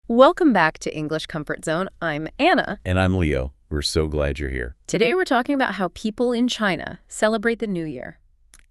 Welcome back to English Comfort Zone. I'm Anna. And I'm Leo. We're so glad you're here. Today we're talking about how people in China celebrate the New Year.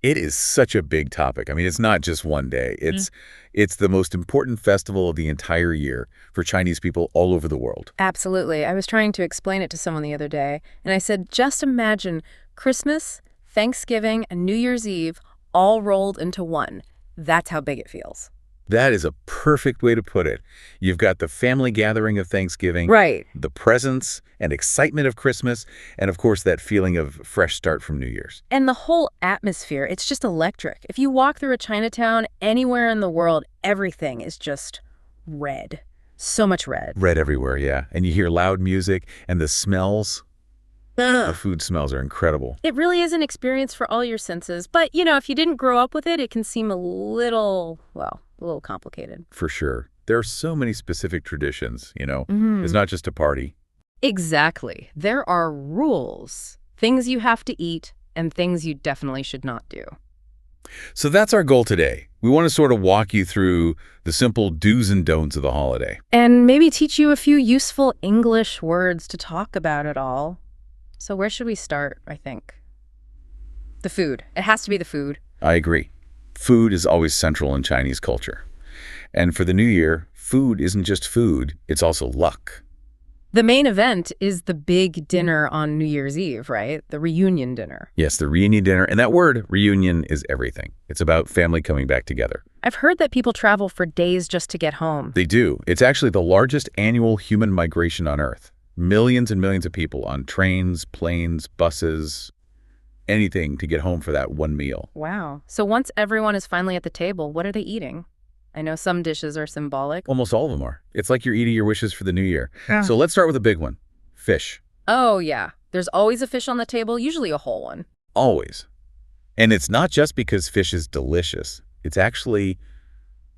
It is such a big topic. I mean, it's not just one day. It's the most important festival of the entire year for Chinese people all over the world. Absolutely. I was trying to explain it to someone the other day, and I said, just imagine Christmas, Thanksgiving, and New Year's Eve all rolled into one. That's how big it feels. That is a perfect way to put it. You've got the family gathering of Thanksgiving, Right. the presents and excitement of Christmas, and of course that feeling of fresh start from New Year's. And the whole atmosphere, it's just electric. If you walk through a Chinatown anywhere in the world, everything is just red. So much red. Red everywhere, yeah. And you hear loud music and the smells. The food smells are incredible. It really is an experience for all your senses. But, if you didn't grow up with it, it can seem a little complicated. For sure. There are so many specific traditions, It's not just a party. Exactly. There are rules, things you have to eat, and things you definitely should not do. So that's our goal today. We want to sort of walk you through the simple do's and don'ts of the holiday. And maybe teach you a few useful English words to talk about it all. So where should we start, I think? The food. It has to be the food. I agree. Food is always central in Chinese culture. And for the New Year, food isn't just food, it's also luck. The main event is the big dinner on New Year's Eve, right? The reunion dinner. Yes, the reunion dinner. And that word, reunion, is everything. It's about family coming back together. I've heard that people travel for days just to get home. They do. It's actually the largest annual human migration on Earth. Millions and millions of people on trains, planes, buses, anything to get home for that one meal. Wow. So once everyone is finally at the table, what are they eating? I know some dishes are symbolic. Almost all of them are. It's like you're eating your wishes for the new year. So let's start with a big one. Fish. Oh, yeah. There's always a fish on the table, usually a whole one. Always. And it's not just because fish is delicious. It's actually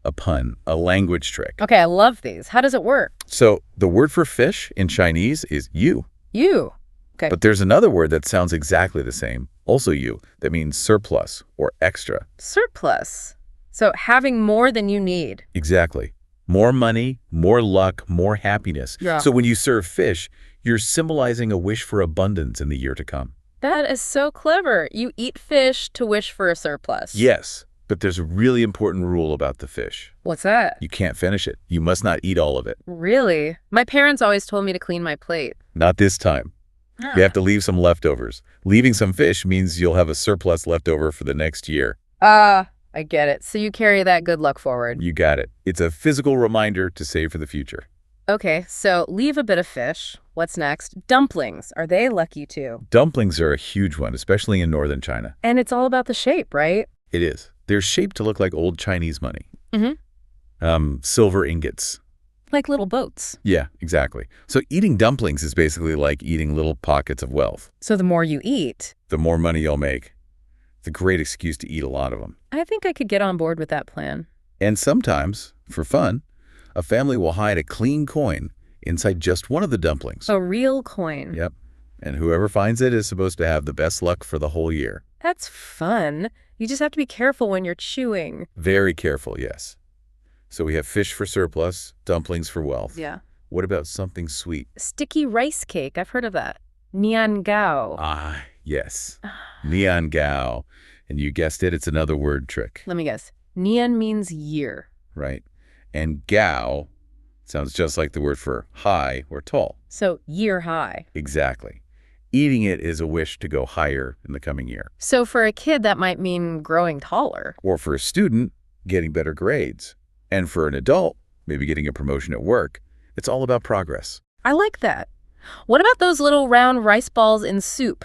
a pun, a language trick. Okay, I love these. How does it work? So the word for fish in Chinese is you. You. Okay. But there's another word that sounds exactly the same, also you, that means surplus or extra. Surplus. So having more than you need. Exactly. More money, more luck, more happiness. Yeah. So when you serve fish, you're symbolizing a wish for abundance in the year to come. That is so clever. You eat fish to wish for a surplus. Yes, but there's a really important rule about the fish. What's that? You can't finish it. You must not eat all of it. Really? My parents always told me to clean my plate. Not this time. You have to leave some leftovers. Leaving some fish means you'll have a surplus left over for the next year. I get it. So you carry that good luck forward. You got it. It's a physical reminder to save for the future. Okay, so leave a bit of fish. What's next? Dumplings. Are they lucky too? Dumplings are a huge one, especially in northern China. And it's all about the shape, right? It is. They're shaped to look like old Chinese money. Mm-hmm. Silver ingots. Like little boats. Yeah, exactly. So eating dumplings is basically like eating little pockets of wealth. So the more you eat, The more money you'll make. It's a great excuse to eat a lot of them. I think I could get on board with that plan. And sometimes, for fun, a family will hide a clean coin inside just one of the dumplings. A real coin. Yep. And whoever finds it is supposed to have the best luck for the whole year. That's fun. You just have to be careful when you're chewing. Very careful, yes. So we have fish for surplus, dumplings for wealth. Yeah. What about something sweet? Sticky rice cake. I've heard of that. Nian gao. Ah, yes. Nian gao. And you guessed it, it's another word trick, Let me guess. Nian means year. right? And gao sounds just like the word for high or tall. So year high. Exactly. Eating it is a wish to go higher in the coming year. So for a kid, that might mean growing taller. Or for a student, getting better grades. And for an adult, maybe getting a promotion at work. It's all about progress. I like that. What about those little round rice balls in soup?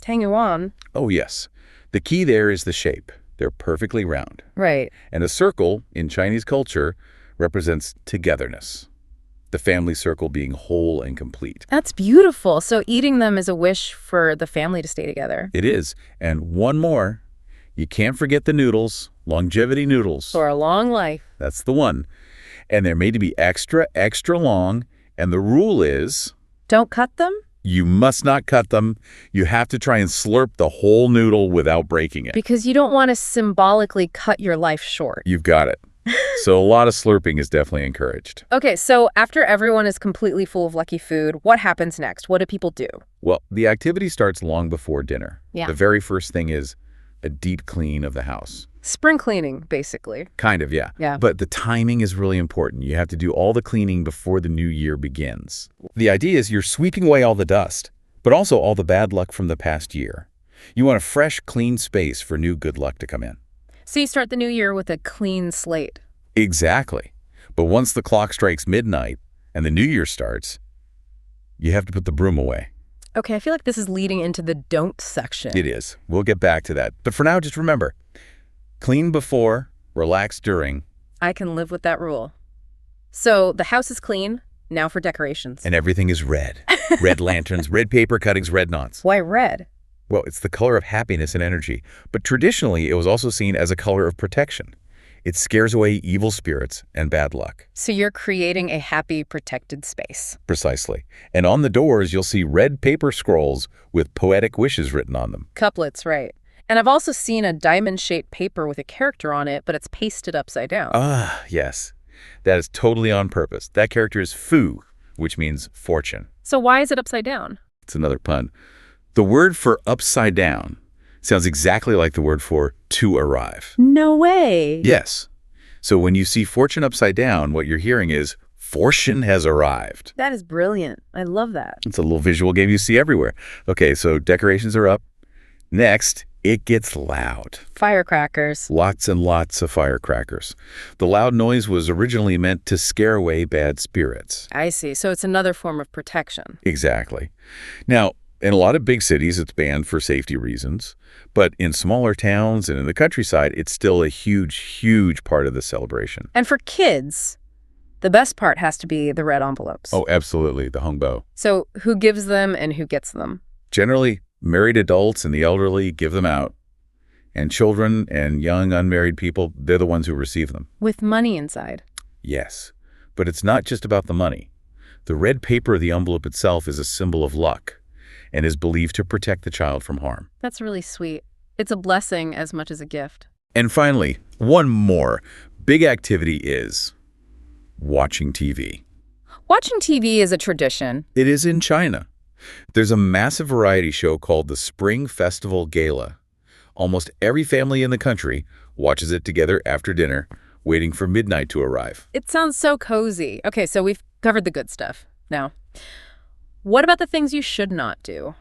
Tangyuan. Oh, yes. The key there is the shape. They're perfectly round. Right. And a circle, in Chinese culture, represents togetherness. The family circle being whole and complete. That's beautiful. So eating them is a wish for the family to stay together. It is. And one more. You can't forget the noodles, longevity noodles. For a long life. That's the one. And they're made to be extra, extra long. And the rule is Don't cut them? you must not cut them. You have to try and slurp the whole noodle without breaking it. Because you don't want to symbolically cut your life short. You've got it. So a lot of slurping is definitely encouraged. Okay, so after everyone is completely full of lucky food, what happens next? What do people do? Well, the activity starts long before dinner. Yeah. The very first thing is a deep clean of the house. Spring cleaning, basically. Kind of, yeah. Yeah. But the timing is really important. You have to do all the cleaning before the new year begins. The idea is you're sweeping away all the dust, but also all the bad luck from the past year. You want a fresh, clean space for new good luck to come in. So you start the new year with a clean slate. Exactly. But once the clock strikes midnight and the new year starts, you have to put the broom away. Okay, I feel like this is leading into the don't section. It is. We'll get back to that. But for now, just remember, clean before, relax during. I can live with that rule. So the house is clean. Now for decorations. And everything is red. Red lanterns, red paper cuttings, red knots. Why red? Well, it's the color of happiness and energy. But traditionally, it was also seen as a color of protection. It scares away evil spirits and bad luck. So you're creating a happy, protected space. Precisely. And on the doors, you'll see red paper scrolls with poetic wishes written on them. Couplets, right. And I've also seen a diamond-shaped paper with a character on it, but it's pasted upside down. Ah, yes. That is totally on purpose. That character is Fu, which means fortune. So why is it upside down? It's another pun. The word for upside down sounds exactly like the word for to arrive. No way. Yes. So when you see fortune upside down, what you're hearing is fortune has arrived. That is brilliant. I love that. It's a little visual game you see everywhere. Okay, so decorations are up. Next, it gets loud. Firecrackers. Lots and lots of firecrackers. The loud noise was originally meant to scare away bad spirits. I see. So it's another form of protection. Exactly. Now, in a lot of big cities, it's banned for safety reasons. But in smaller towns and in the countryside, it's still a huge, huge part of the celebration. And for kids, the best part has to be the red envelopes. Oh, absolutely, the hongbo. So who gives them and who gets them? Generally, married adults and the elderly give them out. And children and young unmarried people, they're the ones who receive them. With money inside. Yes, but it's not just about the money. The red paper of the envelope itself is a symbol of luck and is believed to protect the child from harm. That's really sweet. It's a blessing as much as a gift. And finally, one more big activity is watching TV. Watching TV is a tradition. It is in China. There's a massive variety show called the Spring Festival Gala. Almost every family in the country watches it together after dinner, waiting for midnight to arrive. It sounds so cozy. Okay, so we've covered the good stuff. Now, what about the things you should not do?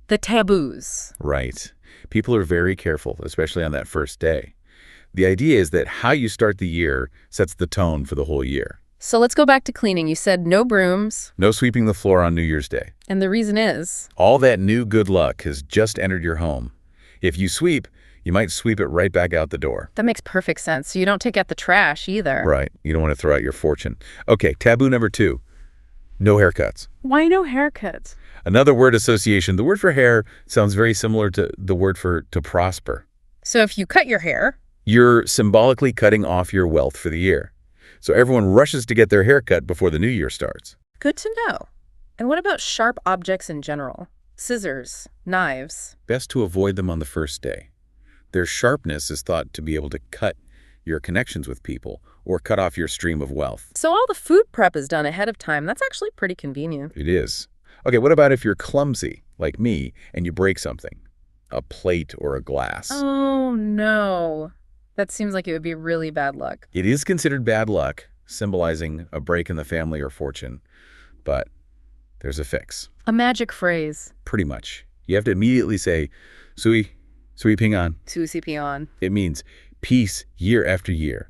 The taboos. Right. People are very careful, especially on that first day. The idea is that how you start the year sets the tone for the whole year. So let's go back to cleaning. You said no brooms. No sweeping the floor on New Year's Day. And the reason is? All that new good luck has just entered your home. If you sweep, you might sweep it right back out the door. That makes perfect sense. So you don't take out the trash either. Right. You don't want to throw out your fortune. Okay, taboo number 2. No haircuts. Why no haircuts? Another word association. The word for hair sounds very similar to the word for to prosper. So if you cut your hair, you're symbolically cutting off your wealth for the year. So everyone rushes to get their hair cut before the new year starts. Good to know. And what about sharp objects in general? Scissors, knives. Best to avoid them on the first day. Their sharpness is thought to be able to cut your connections with people or cut off your stream of wealth. So all the food prep is done ahead of time. That's actually pretty convenient. It is. Okay, what about if you're clumsy, like me, and you break something? A plate or a glass. Oh, no. That seems like it would be really bad luck. It is considered bad luck, symbolizing a break in the family or fortune. But there's a fix. A magic phrase. Pretty much. You have to immediately say, Sui ping an. Susi pion. It means peace year after year.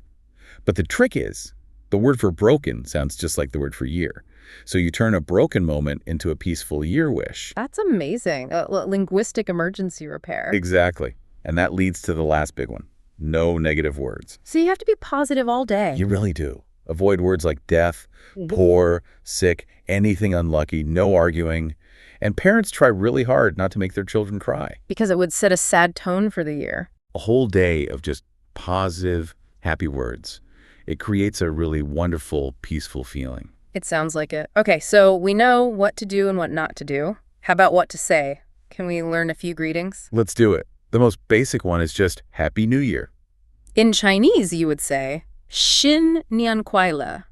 But the trick is, the word for broken sounds just like the word for year. So you turn a broken moment into a peaceful year wish. That's amazing. Linguistic emergency repair. Exactly. And that leads to the last big one. No negative words. So you have to be positive all day. You really do. Avoid words like death, poor, sick, anything unlucky, no arguing. And parents try really hard not to make their children cry. Because it would set a sad tone for the year. A whole day of just positive, happy words. It creates a really wonderful, peaceful feeling. It sounds like it. Okay, so we know what to do and what not to do. How about what to say? Can we learn a few greetings? Let's do it. The most basic one is just Happy New Year. In Chinese, you would say, Xin Nian Kuai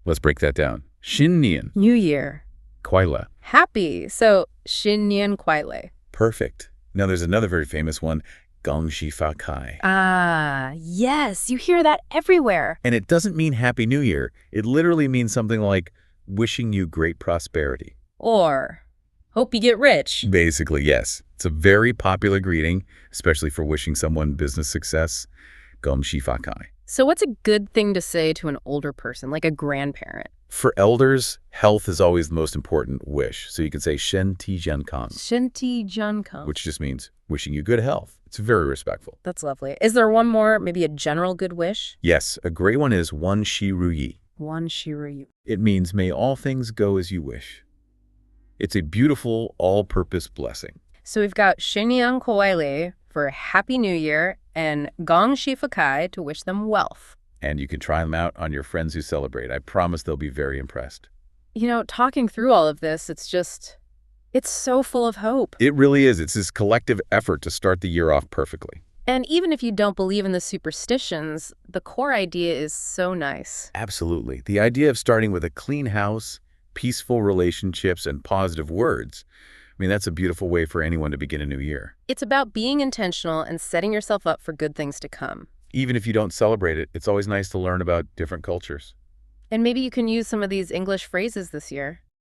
Let's break that down. Xin Nian, New Year. Kuai. Happy. So, Xin Nian Kuai. Perfect. Now there's another very famous one, Gong Xi Fa Kai. Ah, yes, you hear that everywhere. And it doesn't mean Happy New Year. It literally means something like wishing you great prosperity. Or, hope you get rich. Basically, yes. It's a very popular greeting, especially for wishing someone business success. Gong Xi Fa Kai. So what's a good thing to say to an older person, like a grandparent? For elders, health is always the most important wish. So you can say Shen Ti Jian Kang, Shinti Junkang. which just means wishing you good health. It's very respectful. That's lovely. Is there one more, maybe a general good wish? Yes, a great one is Wan Shi Ru Yi. One Shiryu. It means may all things go as you wish. It's a beautiful, all-purpose blessing. So we've got Shenyang Kowaile for Happy New Year and Gong Shi Fakai to wish them wealth. And you can try them out on your friends who celebrate. I promise they'll be very impressed. You know, talking through all of this, it's so full of hope. It really is. It's this collective effort to start the year off perfectly. And even if you don't believe in the superstitions, the core idea is so nice. Absolutely. The idea of starting with a clean house, peaceful relationships, and positive words, I mean, that's a beautiful way for anyone to begin a new year. It's about being intentional and setting yourself up for good things to come. Even if you don't celebrate it, it's always nice to learn about different cultures. And maybe you can use some of these English phrases this year.